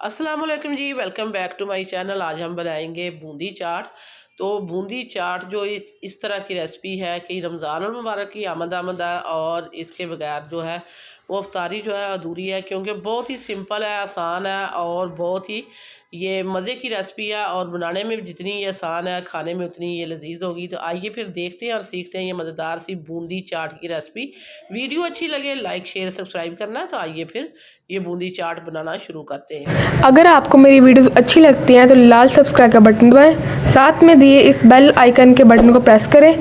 अस्सलाम वालेकुम जी, welcome back to my channel. आज हम बनाएंगे बूंदी चाट। तो बूंदी चाट जो इस तरह की रेसिपी है कि रमज़ान मुबारक की आमद है, और इसके बगैर जो है वो अफ्तारी जो है अधूरी है, क्योंकि बहुत ही सिंपल है, आसान है और बहुत ही ये मज़े की रेसिपी है। और बनाने में जितनी ये आसान है, खाने में उतनी ये लजीज होगी। तो आइए फिर देखते हैं और सीखते हैं ये मज़ेदार सी बूंदी चाट की रेसिपी। वीडियो अच्छी लगे लाइक शेयर सब्सक्राइब करना। तो आइए फिर ये बूंदी चाट बनाना शुरू करते हैं। अगर आपको मेरी वीडियो अच्छी लगती है तो लाल सब्सक्राइब का बटन दबाएं, साथ में दिए इस बेल आइकन के बटन को प्रेस करें।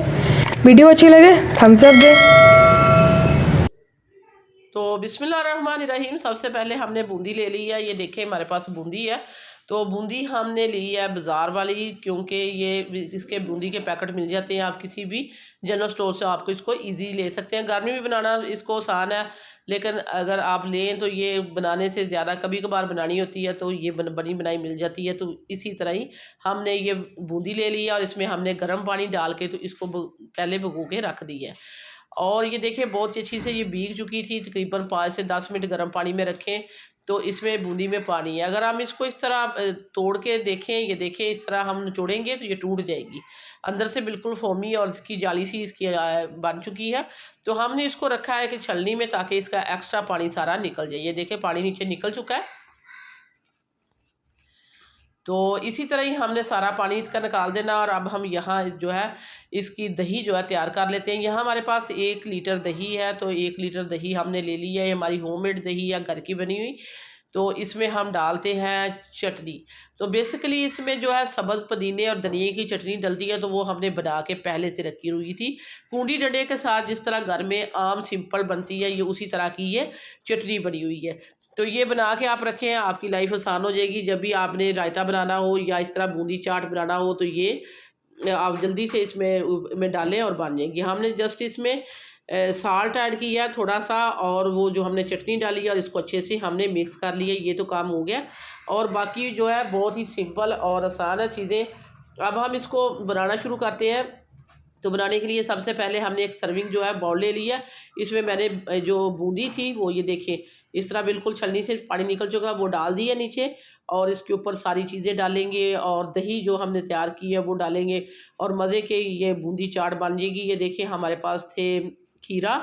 वीडियो अच्छी लगे थम्स अप दें। तो बिस्मिल्लाहिर्रहमानिर्रहीम। सबसे पहले हमने बूंदी ले ली है, ये देखें हमारे पास बूंदी है। तो बूंदी हमने ली है बाज़ार वाली, क्योंकि ये इसके बूंदी के पैकेट मिल जाते हैं। आप किसी भी जनरल स्टोर से आपको इसको इजी ले सकते हैं। घर में भी बनाना इसको आसान है, लेकिन अगर आप लें तो ये बनाने से ज़्यादा कभी कभार बनानी होती है, तो ये बनी बनाई मिल जाती है। तो इसी तरह ही हमने ये बूंदी ले ली है, और इसमें हमने गर्म पानी डाल के तो इसको पहले भिगो के रख दी है। और ये देखिए बहुत ही अच्छी से ये भीग चुकी थी। तकरीबन 5 से 10 मिनट गर्म पानी में रखें तो इसमें बूंदी में पानी है। अगर हम इसको इस तरह तोड़ के देखें, ये देखें इस तरह हम निचोड़ेंगे तो ये टूट जाएगी। अंदर से बिल्कुल फोमी और इसकी जाली सी इसकी बन चुकी है। तो हमने इसको रखा है कि छलनी में, ताकि इसका एक्स्ट्रा पानी सारा निकल जाए। ये देखें पानी नीचे निकल चुका है। तो इसी तरह ही हमने सारा पानी इसका निकाल देना। और अब हम यहाँ जो है इसकी दही जो है तैयार कर लेते हैं। यहाँ हमारे पास 1 लीटर दही है, तो 1 लीटर दही हमने ले ली है। ये हमारी होममेड दही या घर की बनी हुई। तो इसमें हम डालते हैं चटनी। तो बेसिकली इसमें जो है सब्ज़ पुदीने और धनिए की चटनी डलती है, तो वो हमने बना के पहले से रखी हुई थी। कूंडी डंडे के साथ जिस तरह घर में आम सिंपल बनती है, ये उसी तरह की ये चटनी बनी हुई है। तो ये बना के आप रखें, आपकी लाइफ आसान हो जाएगी। जब भी आपने रायता बनाना हो या इस तरह बूंदी चाट बनाना हो, तो ये आप जल्दी से इसमें डालें और बन जाएगी। हमने जस्ट इसमें साल्ट ऐड किया थोड़ा सा, और वो जो हमने चटनी डाली है और इसको अच्छे से हमने मिक्स कर लिया। ये तो काम हो गया। और बाकी जो है बहुत ही सिंपल और आसान है चीज़ें। अब हम इसको बनाना शुरू करते हैं। तो बनाने के लिए सबसे पहले हमने एक सर्विंग जो है बाउल ले लिया। इसमें मैंने जो बूंदी थी वो ये देखिए इस तरह बिल्कुल छलनी से पानी निकल चुका, वो डाल दिया नीचे। और इसके ऊपर सारी चीज़ें डालेंगे और दही जो हमने तैयार की है वो डालेंगे, और मज़े के ये बूंदी चाट बन जाएगी। ये देखिए हमारे पास थे खीरा,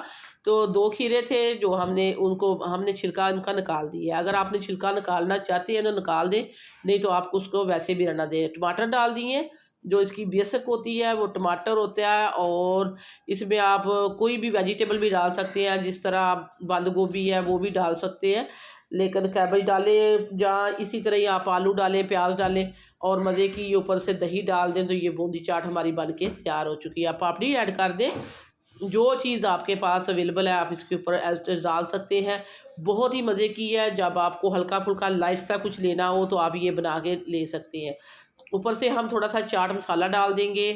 तो 2 खीरे थे जो हमने छिलका इनका निकाल दिया। अगर आपने छिलका निकालना चाहते हैं तो निकाल दें, नहीं तो आप उसको वैसे भी रहना दें। टमाटर डाल दिए, जो इसकी बेसिक होती है वो टमाटर होता है। और इसमें आप कोई भी वेजिटेबल भी डाल सकते हैं, जिस तरह आप बंद गोभी है वो भी डाल सकते हैं, लेकिन कैबेज डालें या इसी तरह ही आप आलू डालें, प्याज डालें, और मज़े की ऊपर से दही डाल दें। तो ये बूंदी चाट हमारी बन के तैयार हो चुकी है। आप पापड़ी ऐड कर दें, जो चीज़ आपके पास अवेलेबल है आप इसके ऊपर डाल सकते हैं। बहुत ही मज़े की है। जब आपको हल्का फुल्का लाइट सा कुछ लेना हो तो आप ये बना के ले सकते हैं। ऊपर से हम थोड़ा सा चाट मसाला डाल देंगे,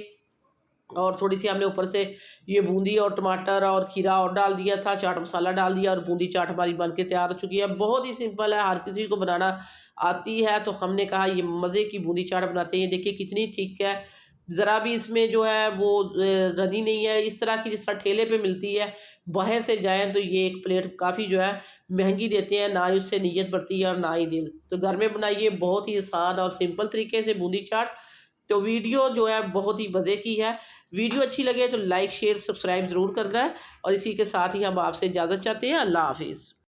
और थोड़ी सी हमने ऊपर से ये बूंदी और टमाटर और खीरा और डाल दिया था, चाट मसाला डाल दिया, और बूंदी चाट हमारी बन के तैयार हो चुकी है। बहुत ही सिंपल है, हर किसी को बनाना आती है। तो हमने कहा ये मज़े की बूंदी चाट बनाते हैं। देखिए कितनी थिक है, ज़रा भी इसमें जो है वो रनी नहीं है। इस तरह की जिस तरह ठेले पे मिलती है, बाहर से जाएँ तो ये एक प्लेट काफ़ी जो है महंगी देते हैं, ना ही उससे नीयत बढ़ती है और ना ही दिल। तो घर में बनाइए, बहुत ही आसान और सिंपल तरीके से बूंदी चाट। तो वीडियो जो है बहुत ही मज़े की है। वीडियो अच्छी लगे तो लाइक शेयर सब्सक्राइब ज़रूर करना है। और इसी के साथ ही हम आपसे इजाज़त चाहते हैं। अल्लाह हाफिज़।